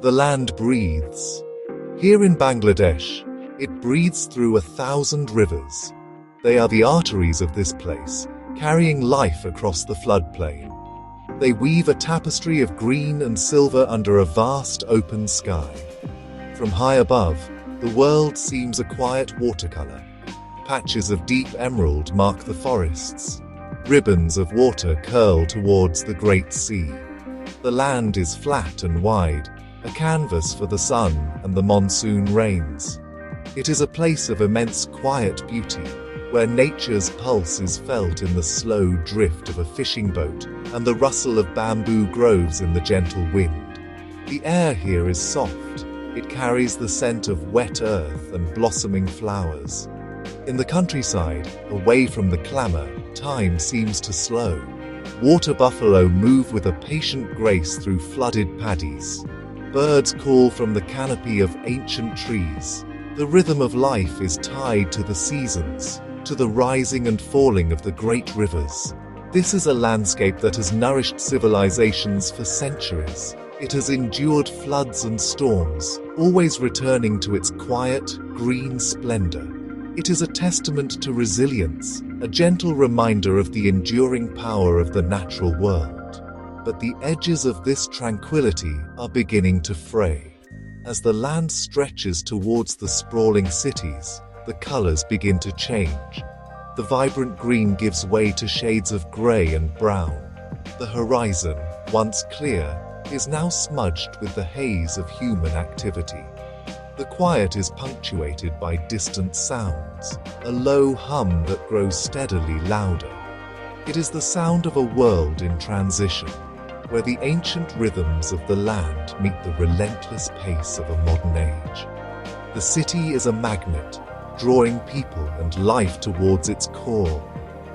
The land breathes. Here in Bangladesh, it breathes through 1,000 rivers. They are the arteries of this place, carrying life across the floodplain. They weave a tapestry of green and silver under a vast open sky. From high above, the world seems a quiet watercolor. Patches of deep emerald mark the forests. Ribbons of water curl towards the Great Sea. The land is flat and wide, a canvas for the sun and the monsoon rains. It is a place of immense quiet beauty, where nature's pulse is felt in the slow drift of a fishing boat and the rustle of bamboo groves in the gentle wind. The air here is soft. It carries the scent of wet earth and blossoming flowers. In the countryside, away from the clamor, time seems to slow. Water buffalo move with a patient grace through flooded paddies. Birds call from the canopy of ancient trees. The rhythm of life is tied to the seasons, to the rising and falling of the great rivers. This is a landscape that has nourished civilizations for centuries. It has endured floods and storms, always returning to its quiet, green splendor. It is a testament to resilience, a gentle reminder of the enduring power of the natural world. But the edges of this tranquility are beginning to fray. As the land stretches towards the sprawling cities, the colors begin to change. The vibrant green gives way to shades of gray and brown. The horizon, once clear, is now smudged with the haze of human activity. The quiet is punctuated by distant sounds, a low hum that grows steadily louder. It is the sound of a world in transition, where the ancient rhythms of the land meet the relentless pace of a modern age. The city is a magnet, drawing people and life towards its core,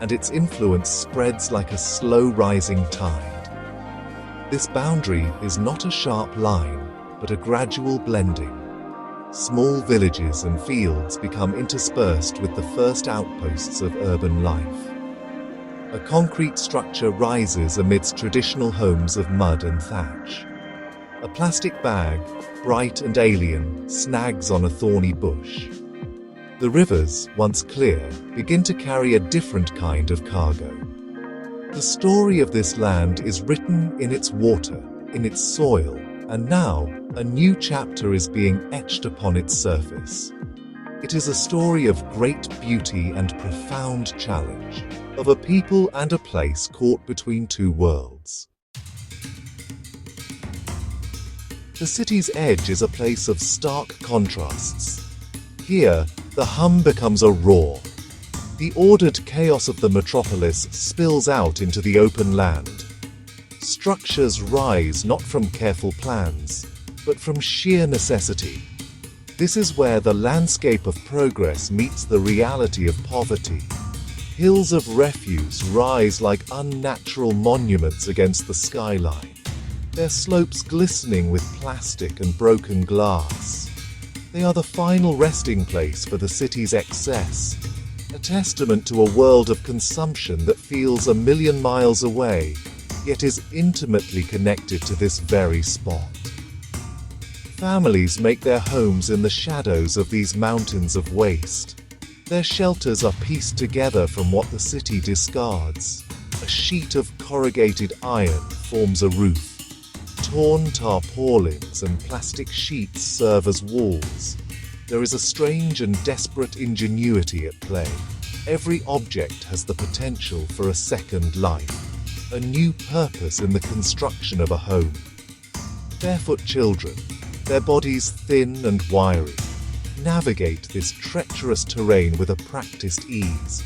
and its influence spreads like a slow-rising tide. This boundary is not a sharp line, but a gradual blending. Small villages and fields become interspersed with the first outposts of urban life. A concrete structure rises amidst traditional homes of mud and thatch. A plastic bag, bright and alien, snags on a thorny bush. The rivers, once clear, begin to carry a different kind of cargo. The story of this land is written in its water, in its soil, and now a new chapter is being etched upon its surface. It is a story of great beauty and profound challenge, of a people and a place caught between two worlds. The city's edge is a place of stark contrasts. Here, the hum becomes a roar. The ordered chaos of the metropolis spills out into the open land. Structures rise not from careful plans, but from sheer necessity. This is where the landscape of progress meets the reality of poverty. Hills of refuse rise like unnatural monuments against the skyline, their slopes glistening with plastic and broken glass. They are the final resting place for the city's excess, a testament to a world of consumption that feels 1,000,000 miles away, yet is intimately connected to this very spot. Families make their homes in the shadows of these mountains of waste. Their shelters are pieced together from what the city discards. A sheet of corrugated iron forms a roof. Torn tarpaulins and plastic sheets serve as walls. There is a strange and desperate ingenuity at play. Every object has the potential for a second life, a new purpose in the construction of a home. Barefoot children, their bodies thin and wiry, navigate this treacherous terrain with a practiced ease.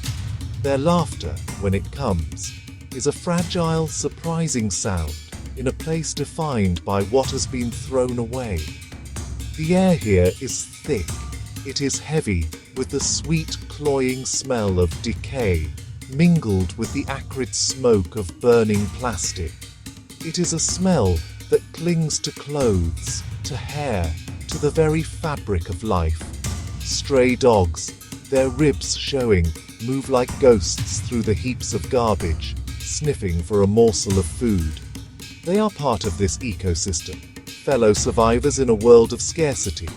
Their laughter, when it comes, is a fragile, surprising sound in a place defined by what has been thrown away. The air here is thick. It is heavy, with the sweet, cloying smell of decay, mingled with the acrid smoke of burning plastic. It is a smell that clings to clothes, to hair, to the very fabric of life. Stray dogs, their ribs showing, move like ghosts through the heaps of garbage, sniffing for a morsel of food. They are part of this ecosystem, fellow survivors in a world of scarcity.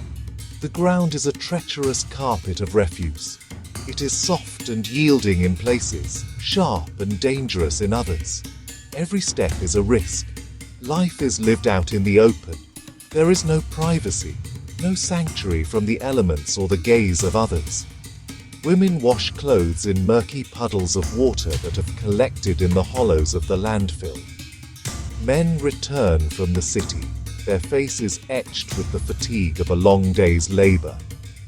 The ground is a treacherous carpet of refuse. It is soft and yielding in places, sharp and dangerous in others. Every step is a risk. Life is lived out in the open. There is no privacy, no sanctuary from the elements or the gaze of others. Women wash clothes in murky puddles of water that have collected in the hollows of the landfill. Men return from the city, their faces etched with the fatigue of a long day's labor,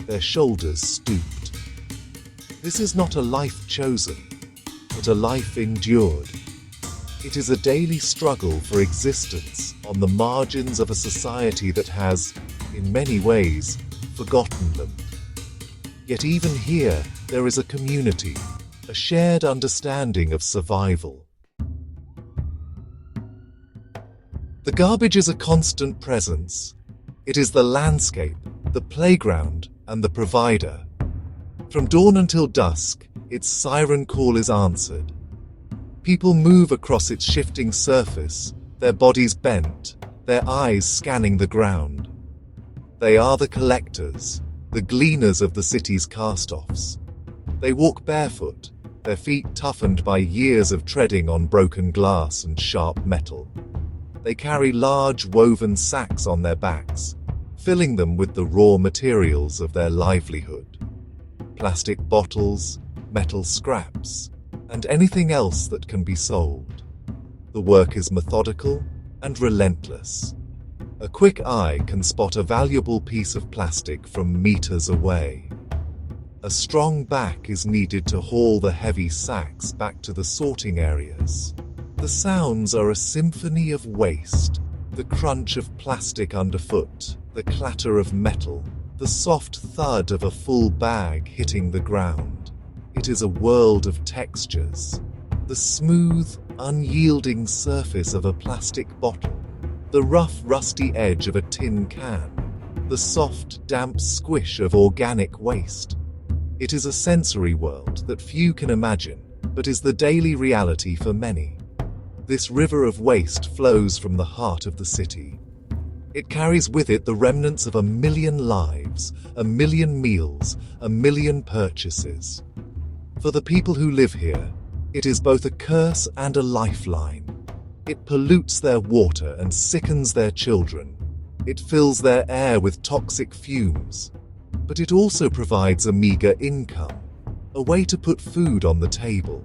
their shoulders stooped. This is not a life chosen, but a life endured. It is a daily struggle for existence on the margins of a society that has, in many ways, forgotten them. Yet even here, there is a community, a shared understanding of survival. The garbage is a constant presence. It is the landscape, the playground, and the provider. From dawn until dusk, its siren call is answered. People move across its shifting surface, their bodies bent, their eyes scanning the ground. They are the collectors, the gleaners of the city's cast-offs. They walk barefoot, their feet toughened by years of treading on broken glass and sharp metal. They carry large woven sacks on their backs, filling them with the raw materials of their livelihood. Plastic bottles, metal scraps, and anything else that can be sold. The work is methodical and relentless. A quick eye can spot a valuable piece of plastic from meters away. A strong back is needed to haul the heavy sacks back to the sorting areas. The sounds are a symphony of waste, the crunch of plastic underfoot, the clatter of metal, the soft thud of a full bag hitting the ground. It is a world of textures. The smooth, unyielding surface of a plastic bottle, the rough, rusty edge of a tin can, the soft, damp squish of organic waste. It is a sensory world that few can imagine, but is the daily reality for many. This river of waste flows from the heart of the city. It carries with it the remnants of 1 million lives, 1 million meals, 1 million purchases. For the people who live here, it is both a curse and a lifeline. It pollutes their water and sickens their children. It fills their air with toxic fumes. But it also provides a meager income, a way to put food on the table.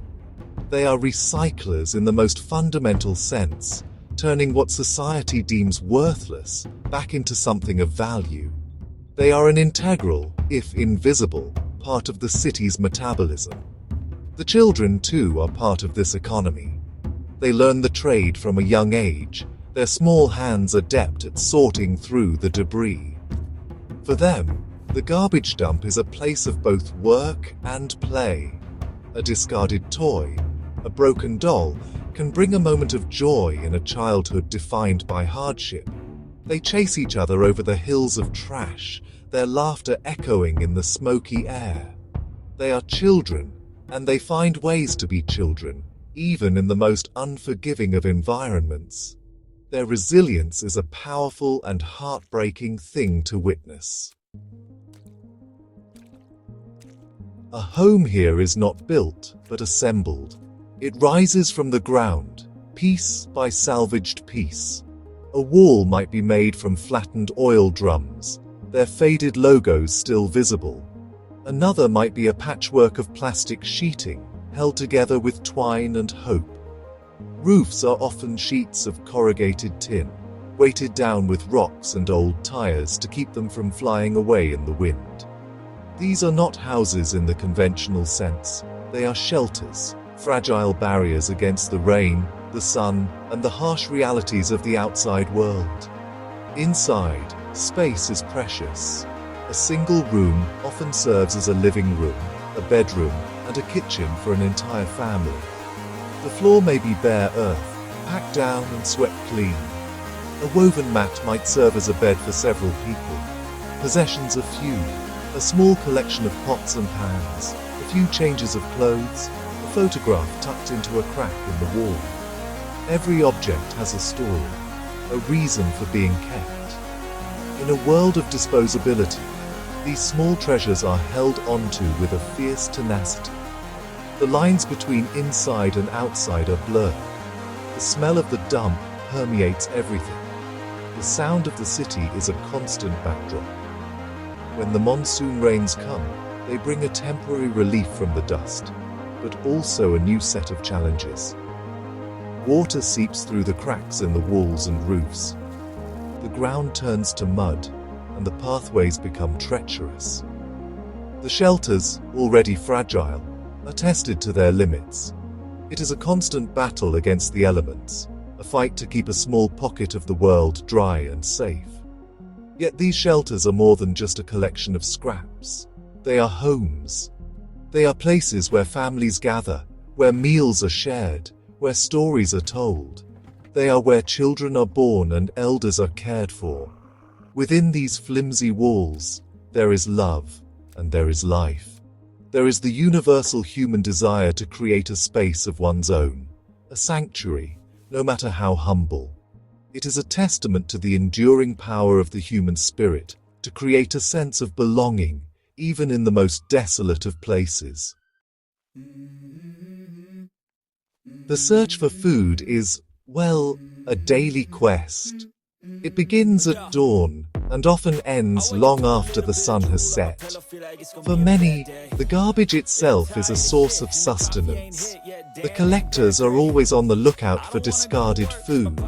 They are recyclers in the most fundamental sense, turning what society deems worthless back into something of value. They are an integral, if invisible, part of the city's metabolism. The children, too, are part of this economy. They learn the trade from a young age, their small hands adept at sorting through the debris. For them, the garbage dump is a place of both work and play. A discarded toy, a broken doll, can bring a moment of joy in a childhood defined by hardship. They chase each other over the hills of trash, their laughter echoing in the smoky air. They are children, and they find ways to be children, even in the most unforgiving of environments. Their resilience is a powerful and heartbreaking thing to witness. A home here is not built, but assembled. It rises from the ground, piece by salvaged piece. A wall might be made from flattened oil drums, their faded logos still visible. Another might be a patchwork of plastic sheeting, held together with twine and hope. Roofs are often sheets of corrugated tin, weighted down with rocks and old tires to keep them from flying away in the wind. These are not houses in the conventional sense. They are shelters, fragile barriers against the rain, the sun, and the harsh realities of the outside world. Inside, space is precious. A single room often serves as a living room, a bedroom, and a kitchen for an entire family. The floor may be bare earth, packed down and swept clean. A woven mat might serve as a bed for several people. Possessions are few, a small collection of pots and pans, a few changes of clothes, a photograph tucked into a crack in the wall. Every object has a story. a reason for being kept. In a world of disposability, these small treasures are held onto with a fierce tenacity. The lines between inside and outside are blurred. The smell of the dump permeates everything. The sound of the city is a constant backdrop. When the monsoon rains come, they bring a temporary relief from the dust, but also a new set of challenges. Water seeps through the cracks in the walls and roofs. The ground turns to mud, and the pathways become treacherous. The shelters, already fragile, are tested to their limits. It is a constant battle against the elements, a fight to keep a small pocket of the world dry and safe. Yet these shelters are more than just a collection of scraps. They are homes. They are places where families gather, where meals are shared, where stories are told. They are where children are born and elders are cared for. Within these flimsy walls, there is love and there is life. There is the universal human desire to create a space of one's own, a sanctuary, no matter how humble. It is a testament to the enduring power of the human spirit to create a sense of belonging, even in the most desolate of places. The search for food is, well, a daily quest. It begins at dawn and often ends long after the sun has set. For many, the garbage itself is a source of sustenance. The collectors are always on the lookout for discarded food,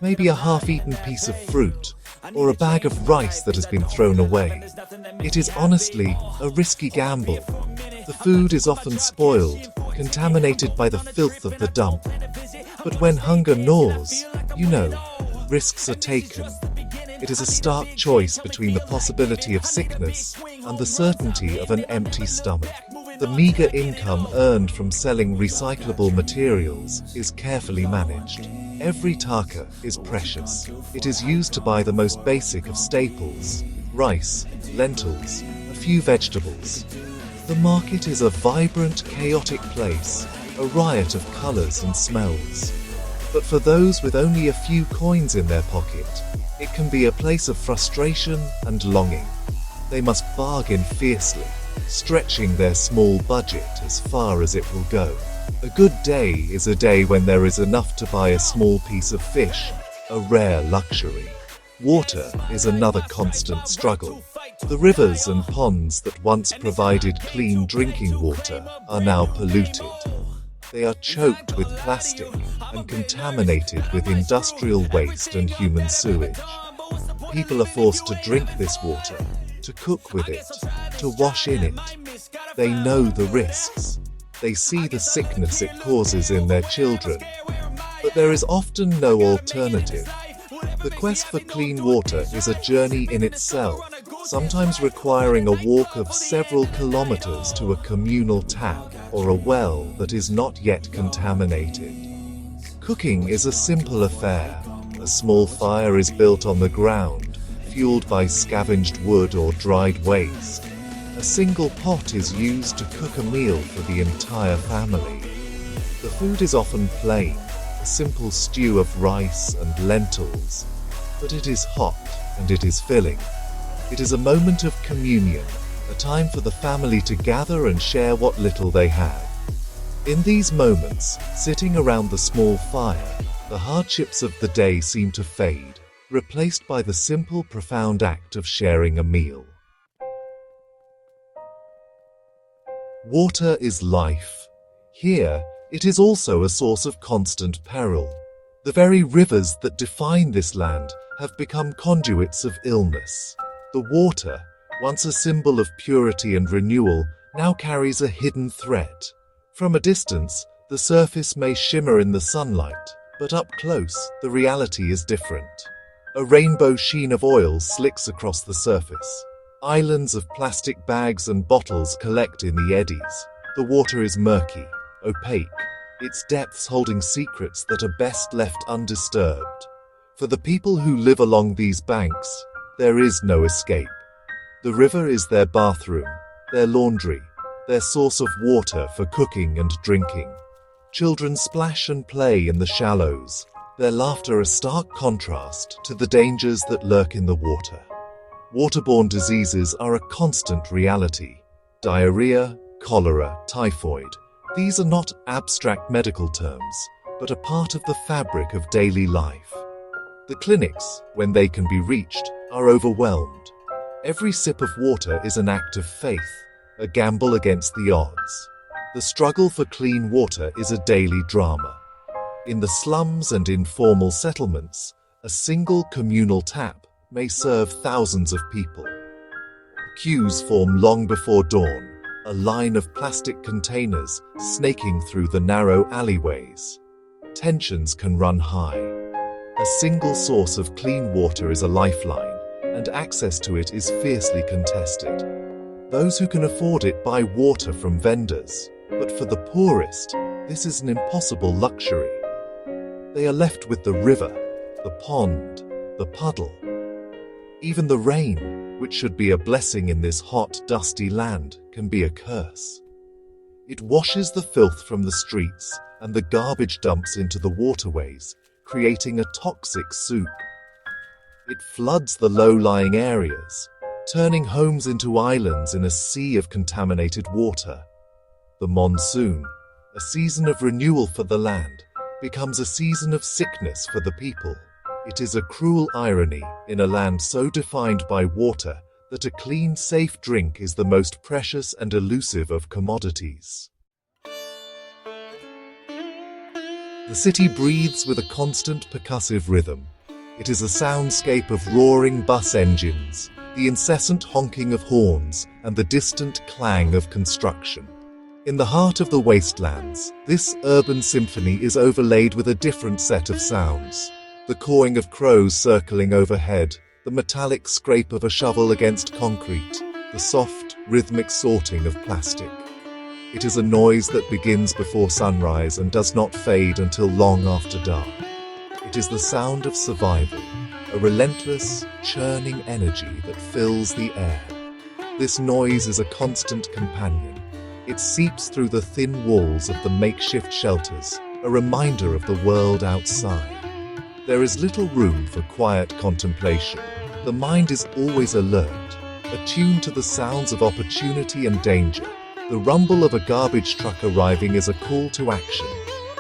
maybe a half-eaten piece of fruit, or a bag of rice that has been thrown away. It is honestly a risky gamble. The food is often spoiled, contaminated by the filth of the dump. But when hunger gnaws, risks are taken. It is a stark choice between the possibility of sickness and the certainty of an empty stomach. The meager income earned from selling recyclable materials is carefully managed. Every taka is precious. It is used to buy the most basic of staples: rice, lentils, a few vegetables. The market is a vibrant, chaotic place, a riot of colors and smells. But for those with only a few coins in their pocket, it can be a place of frustration and longing. They must bargain fiercely, stretching their small budget as far as it will go. A good day is a day when there is enough to buy a small piece of fish, a rare luxury. Water is another constant struggle. The rivers and ponds that once provided clean drinking water are now polluted. They are choked with plastic and contaminated with industrial waste and human sewage. People are forced to drink this water, to cook with it, to wash in it. They know the risks. They see the sickness it causes in their children. But there is often no alternative. The quest for clean water is a journey in itself, sometimes requiring a walk of several kilometers to a communal tap or a well that is not yet contaminated. Cooking is a simple affair. A small fire is built on the ground, fueled by scavenged wood or dried waste. A single pot is used to cook a meal for the entire family. The food is often plain, a simple stew of rice and lentils, but it is hot and it is filling. It is a moment of communion, a time for the family to gather and share what little they have. In these moments, sitting around the small fire, the hardships of the day seem to fade, replaced by the simple, profound act of sharing a meal. Water is life. Here, it is also a source of constant peril. The very rivers that define this land have become conduits of illness. The water, once a symbol of purity and renewal, now carries a hidden threat. From a distance, the surface may shimmer in the sunlight, but up close, the reality is different. A rainbow sheen of oil slicks across the surface. Islands of plastic bags and bottles collect in the eddies. The water is murky, opaque, its depths holding secrets that are best left undisturbed. For the people who live along these banks, there is no escape. The river is their bathroom, their laundry, their source of water for cooking and drinking. Children splash and play in the shallows, their laughter a stark contrast to the dangers that lurk in the water. Waterborne diseases are a constant reality. Diarrhea, cholera, typhoid. These are not abstract medical terms, but a part of the fabric of daily life. The clinics, when they can be reached, are overwhelmed. Every sip of water is an act of faith, a gamble against the odds. The struggle for clean water is a daily drama. In the slums and informal settlements, a single communal tap may serve thousands of people. Queues form long before dawn, a line of plastic containers snaking through the narrow alleyways. Tensions can run high. A single source of clean water is a lifeline, and access to it is fiercely contested. Those who can afford it buy water from vendors, but for the poorest, this is an impossible luxury. They are left with the river, the pond, the puddle. Even the rain, which should be a blessing in this hot, dusty land, can be a curse. It washes the filth from the streets and the garbage dumps into the waterways, creating a toxic soup. It floods the low-lying areas, turning homes into islands in a sea of contaminated water. The monsoon, a season of renewal for the land, becomes a season of sickness for the people. It is a cruel irony in a land so defined by water that a clean, safe drink is the most precious and elusive of commodities. The city breathes with a constant percussive rhythm. It is a soundscape of roaring bus engines, the incessant honking of horns, and the distant clang of construction. In the heart of the wastelands, this urban symphony is overlaid with a different set of sounds. The cawing of crows circling overhead, the metallic scrape of a shovel against concrete, the soft, rhythmic sorting of plastic. It is a noise that begins before sunrise and does not fade until long after dark. It is the sound of survival, a relentless, churning energy that fills the air. This noise is a constant companion. It seeps through the thin walls of the makeshift shelters, a reminder of the world outside. There is little room for quiet contemplation. The mind is always alert, attuned to the sounds of opportunity and danger. The rumble of a garbage truck arriving is a call to action.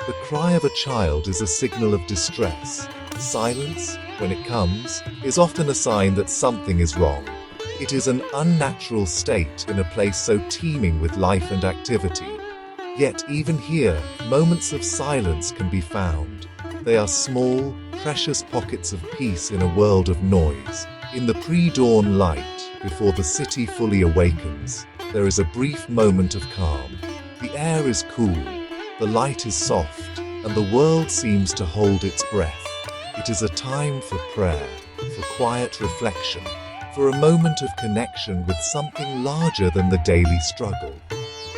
The cry of a child is a signal of distress. Silence, when it comes, is often a sign that something is wrong. It is an unnatural state in a place so teeming with life and activity. Yet even here, moments of silence can be found. They are small, precious pockets of peace in a world of noise. In the pre-dawn light, before the city fully awakens, there is a brief moment of calm. The air is cool, the light is soft, and the world seems to hold its breath. It is a time for prayer, for quiet reflection, for a moment of connection with something larger than the daily struggle.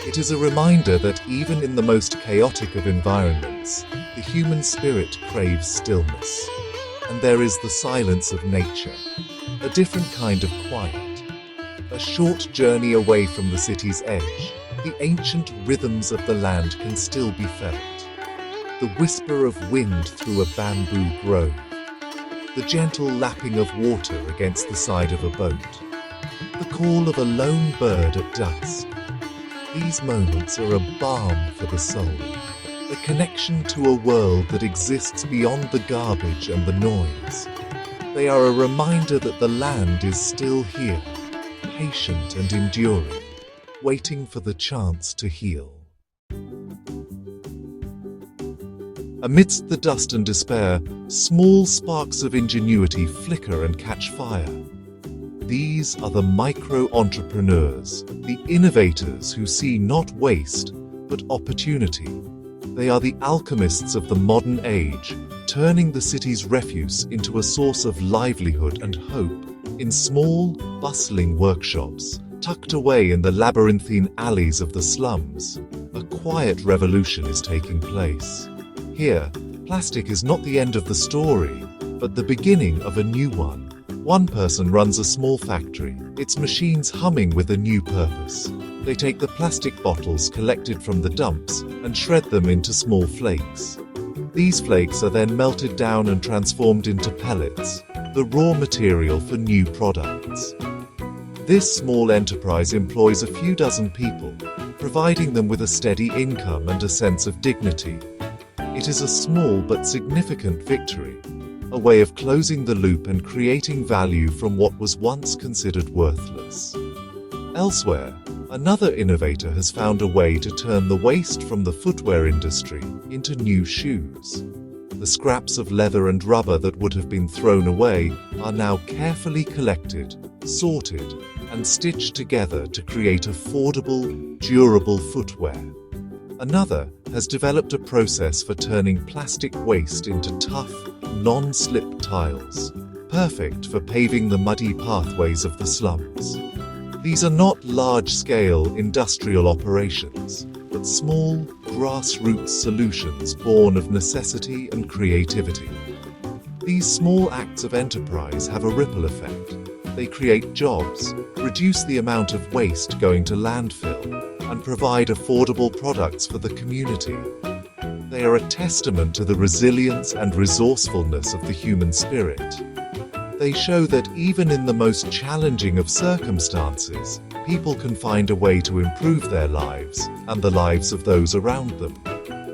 It is a reminder that even in the most chaotic of environments, the human spirit craves stillness. And there is the silence of nature, a different kind of quiet. A short journey away from the city's edge, the ancient rhythms of the land can still be felt. The whisper of wind through a bamboo grove, the gentle lapping of water against the side of a boat, the call of a lone bird at dusk. These moments are a balm for the soul, a connection to a world that exists beyond the garbage and the noise. They are a reminder that the land is still here, patient and enduring, waiting for the chance to heal. Amidst the dust and despair, small sparks of ingenuity flicker and catch fire. These are the micro-entrepreneurs, the innovators who see not waste, but opportunity. They are the alchemists of the modern age, turning the city's refuse into a source of livelihood and hope. In small, bustling workshops, tucked away in the labyrinthine alleys of the slums, a quiet revolution is taking place. Here, plastic is not the end of the story, but the beginning of a new one. One person runs a small factory, its machines humming with a new purpose. They take the plastic bottles collected from the dumps and shred them into small flakes. These flakes are then melted down and transformed into pellets, the raw material for new products. This small enterprise employs a few dozen people, providing them with a steady income and a sense of dignity. It is a small but significant victory, a way of closing the loop and creating value from what was once considered worthless. Elsewhere, another innovator has found a way to turn the waste from the footwear industry into new shoes. The scraps of leather and rubber that would have been thrown away are now carefully collected, sorted, and stitched together to create affordable, durable footwear. Another has developed a process for turning plastic waste into tough, non-slip tiles, perfect for paving the muddy pathways of the slums. These are not large-scale industrial operations, but small, grassroots solutions born of necessity and creativity. These small acts of enterprise have a ripple effect. They create jobs, reduce the amount of waste going to landfill, and provide affordable products for the community. They are a testament to the resilience and resourcefulness of the human spirit. They show that even in the most challenging of circumstances, people can find a way to improve their lives and the lives of those around them.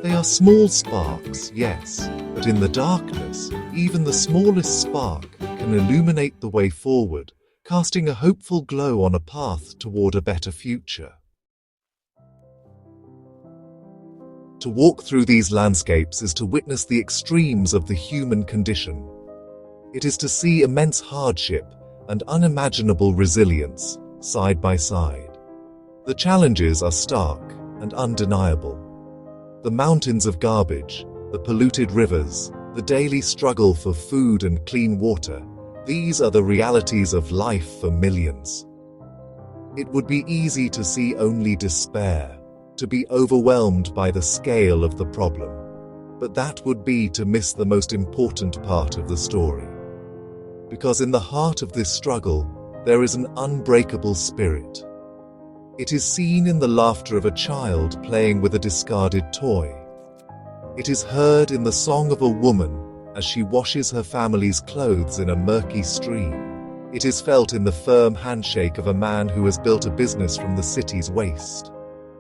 They are small sparks, yes, but in the darkness, even the smallest spark can illuminate the way forward, casting a hopeful glow on a path toward a better future. To walk through these landscapes is to witness the extremes of the human condition. It is to see immense hardship and unimaginable resilience side by side. The challenges are stark and undeniable. The mountains of garbage, the polluted rivers, the daily struggle for food and clean water, these are the realities of life for millions. It would be easy to see only despair, to be overwhelmed by the scale of the problem. But that would be to miss the most important part of the story. Because in the heart of this struggle, there is an unbreakable spirit. It is seen in the laughter of a child playing with a discarded toy. It is heard in the song of a woman as she washes her family's clothes in a murky stream. It is felt in the firm handshake of a man who has built a business from the city's waste.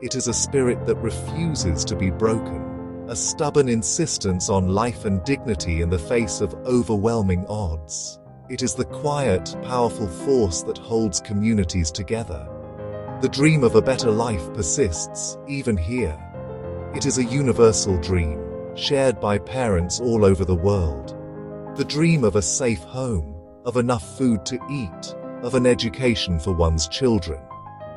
It is a spirit that refuses to be broken, a stubborn insistence on life and dignity in the face of overwhelming odds. It is the quiet, powerful force that holds communities together. The dream of a better life persists, even here. It is a universal dream, shared by parents all over the world. The dream of a safe home, of enough food to eat, of an education for one's children.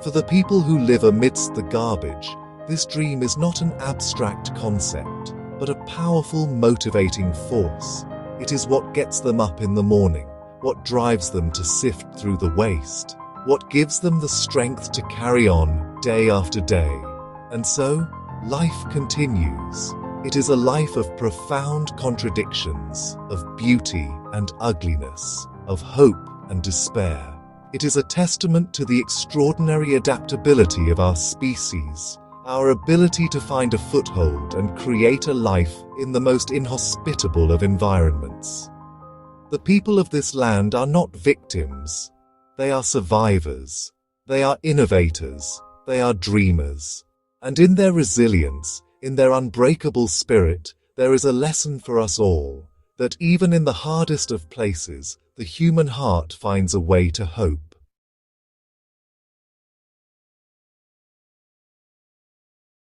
For the people who live amidst the garbage, this dream is not an abstract concept, but a powerful, motivating force. It is what gets them up in the morning, what drives them to sift through the waste, what gives them the strength to carry on day after day. And so, life continues. It is a life of profound contradictions, of beauty and ugliness, of hope and despair. It is a testament to the extraordinary adaptability of our species, our ability to find a foothold and create a life in the most inhospitable of environments. The people of this land are not victims. They are survivors. They are innovators. They are dreamers. And in their resilience, in their unbreakable spirit, there is a lesson for us all, that even in the hardest of places, the human heart finds a way to hope.